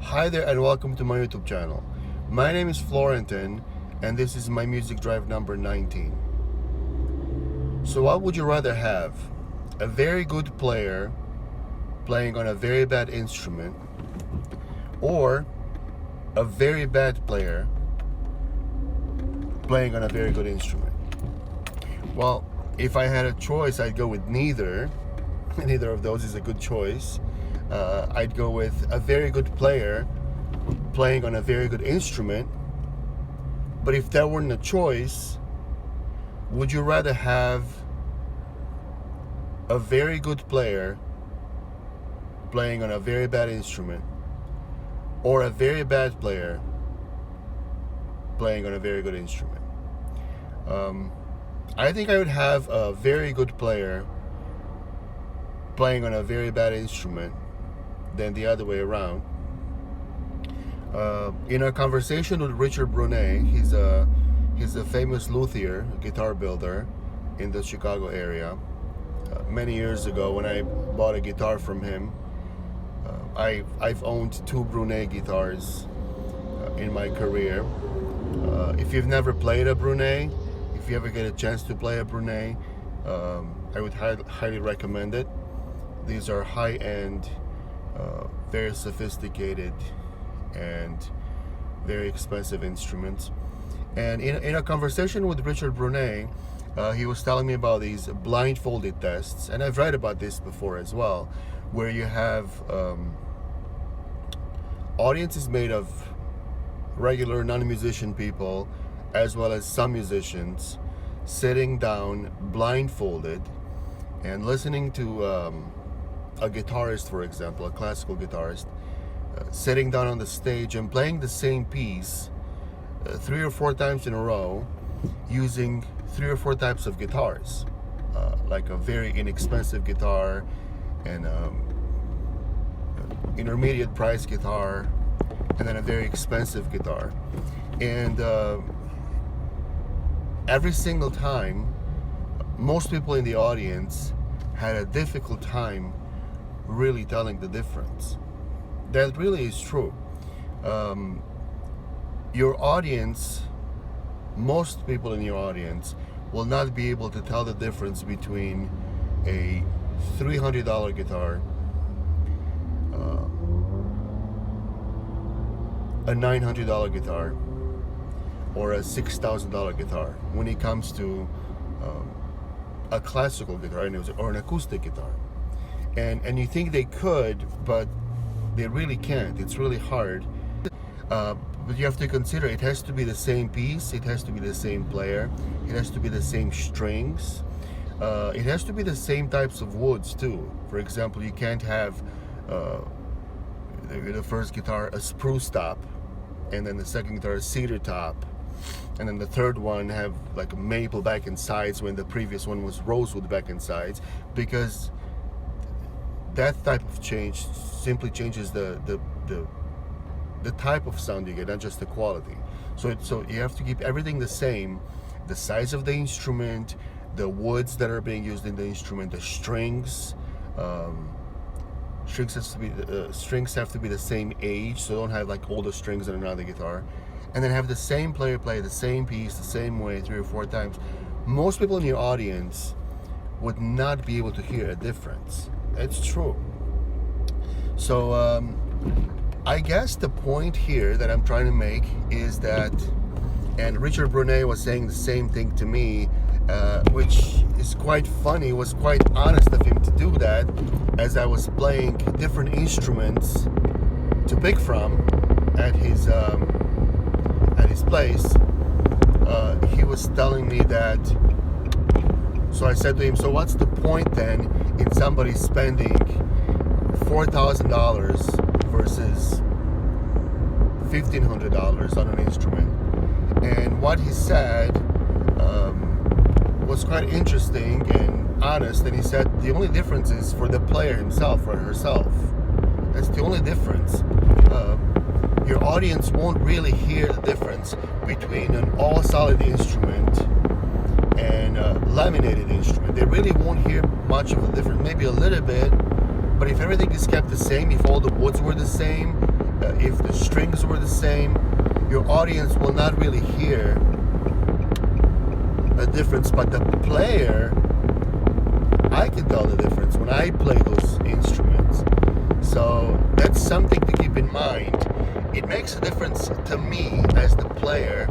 Hi there and welcome to my YouTube channel. My name is Florentin and this is my music drive number 19. So what would you rather have? A very good player playing on a very bad instrument, or a very bad player playing on a very good instrument? Well, if I had a choice, I'd go with neither. Neither of those is a good choice. I'd go with a very good player playing on a very good instrument. But if that weren't a choice, would you rather have a very good player playing on a very bad instrument, or a very bad player playing on a very good instrument? I think I would have a very good player playing on a very bad instrument than the other way around. In a conversation with Richard Brunet, he's a famous luthier, guitar builder in the Chicago area. Many years ago, when I bought a guitar from him, I've owned 2 Brunet guitars in my career. If you've never played a Brunet, if you ever get a chance to play a Brunet, I would highly recommend it. These are high-end, very sophisticated and very expensive instruments. And in a conversation with Richard Brunet, he was telling me about these blindfolded tests, and I've read about this before as well, where you have audiences made of regular non-musician people as well as some musicians sitting down blindfolded and listening to a guitarist, for example, a classical guitarist, sitting down on the stage and playing the same piece 3 or 4 times in a row using 3 or 4 types of guitars, like a very inexpensive guitar and intermediate price guitar, and then a very expensive guitar. And every single time, most people in the audience had a difficult time really telling the difference. That really is true. Your audience, most people in your audience, will not be able to tell the difference between a $300 guitar, a $900 guitar, or a $6,000 guitar when it comes to a classical guitar or an acoustic guitar. And you think they could, but they really can't. It's really hard. But you have to consider it has to be the same piece, it has to be the same player, it has to be the same strings, it has to be the same types of woods too. For example, you can't have the first guitar a spruce top, and then the second guitar a cedar top, and then the third one have like a maple back and sides when the previous one was rosewood back and sides, because that type of change simply changes the type of sound you get, not just the quality. So you have to keep everything the same: the size of the instrument, the woods that are being used in the instrument, the strings. Strings have to be the same age, so don't have like older strings on another guitar. And then have the same player play the same piece the same way 3 or 4 times. Most people in your audience would not be able to hear a difference. It's true. So I guess the point here that I'm trying to make is that, and Richard Brunet was saying the same thing to me, which is quite funny, was quite honest of him to do that, as I was playing different instruments to pick from at his place. He was telling me that, so I said to him, so what's the point then in somebody spending $4,000 versus $1,500 on an instrument? And what he said was quite interesting and honest, and he said the only difference is for the player himself or herself. That's the only difference. Your audience won't really hear the difference between an all solid instrument and a laminated instrument. They really won't hear much of a difference, maybe a little bit, but if everything is kept the same, if all the woods were the same, if the strings were the same, your audience will not really hear a difference, but the player, I can tell the difference when I play those instruments. So that's something to keep in mind. It makes a difference to me as the player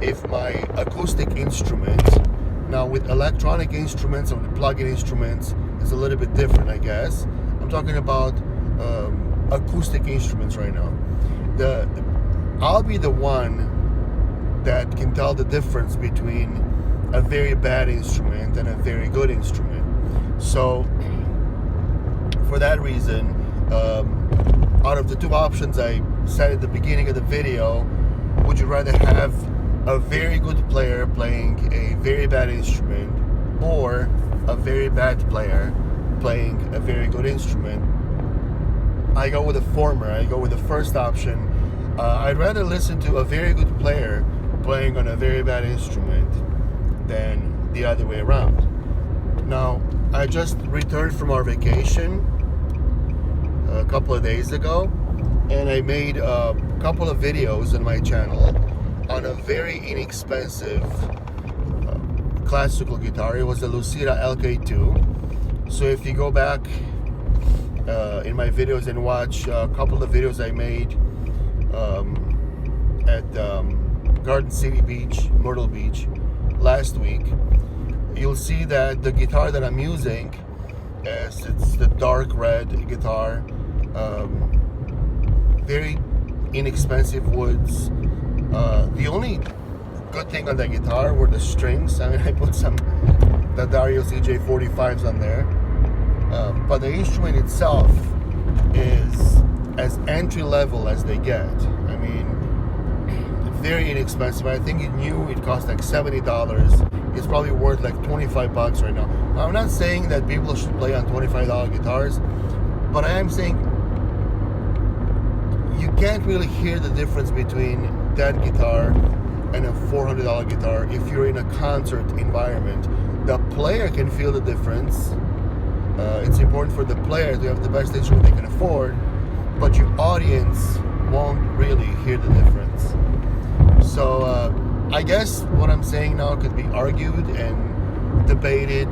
if my acoustic instrument, now with electronic instruments or the plug-in instruments, it's a little bit different, I guess. I'm talking about acoustic instruments right now. I'll be the one that can tell the difference between a very bad instrument and a very good instrument. So for that reason, out of the two options I said at the beginning of the video, would you rather have a very good player playing a very bad instrument or a very bad player playing a very good instrument? I go with the former. I go with the first option. I'd rather listen to a very good player playing on a very bad instrument than the other way around. Now, I just returned from our vacation a couple of days ago, and I made a couple of videos on my channel on a very inexpensive classical guitar. It was a Lucida LK2. So if you go back in my videos and watch a couple of videos I made at Garden City Beach, Myrtle Beach last week, you'll see that the guitar that I'm using, it's the dark red guitar, very inexpensive woods. The only good thing on that guitar were the strings. I mean, I put some D'Addario CJ45s on there, but the instrument itself is as entry level as they get. I mean, very inexpensive. I think it cost like $70. It's probably worth like $25 right now. I'm not saying that people should play on $25 guitars, but I am saying you can't really hear the difference between that guitar and a $400 guitar if you're in a concert environment. The player can feel the difference. It's important for the player to have the best instrument they can afford, but your audience won't really hear the difference. So I guess what I'm saying now could be argued and debated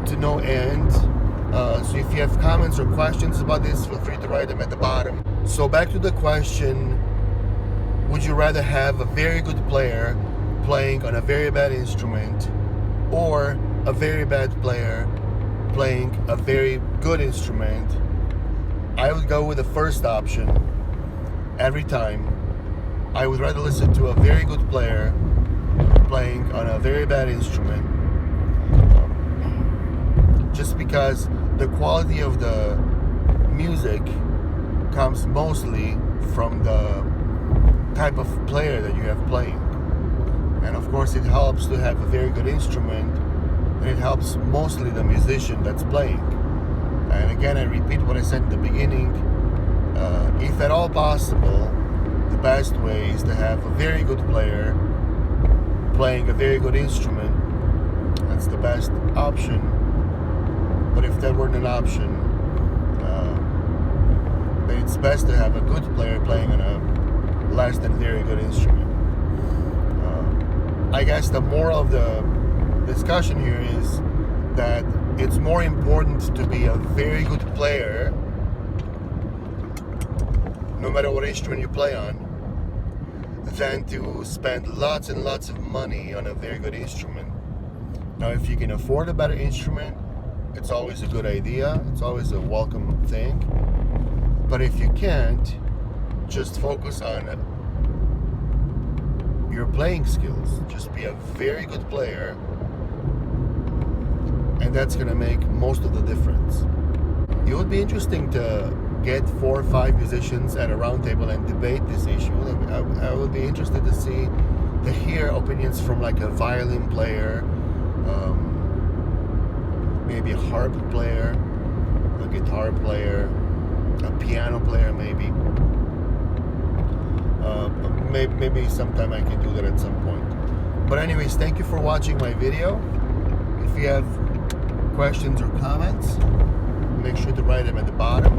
to no end. So if you have comments or questions about this, feel free to write them at the bottom. So back to the question, would you rather have a very good player playing on a very bad instrument or a very bad player playing a very good instrument? I would go with the first option every time. I would rather listen to a very good player playing on a very bad instrument, just because the quality of the music comes mostly from the type of player that you have playing. And of course it helps to have a very good instrument, and it helps mostly the musician that's playing. And again, I repeat what I said in the beginning, if at all possible, the best way is to have a very good player playing a very good instrument. That's the best option. But if that weren't an option, then it's best to have a good player playing on a less than very good instrument. I guess the moral of the discussion here is that it's more important to be a very good player, no matter what instrument you play on, than to spend lots and lots of money on a very good instrument. Now, if you can afford a better instrument, it's always a good idea. It's always a welcome thing. But if you can't, just focus on your playing skills. Just be a very good player, and that's gonna make most of the difference. It would be interesting to get 4 or 5 musicians at a round table and debate this issue. I would be interested to hear opinions from like a violin player, maybe a harp player, a guitar player, a piano player maybe. Maybe sometime I can do that at some point. But anyways, thank you for watching my video. If you have questions or comments, make sure to write them at the bottom.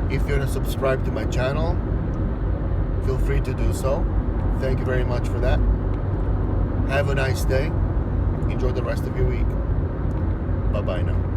If you're not subscribed to my channel, feel free to do so. Thank you very much for that. Have a nice day. Enjoy the rest of your week. Bye-bye now.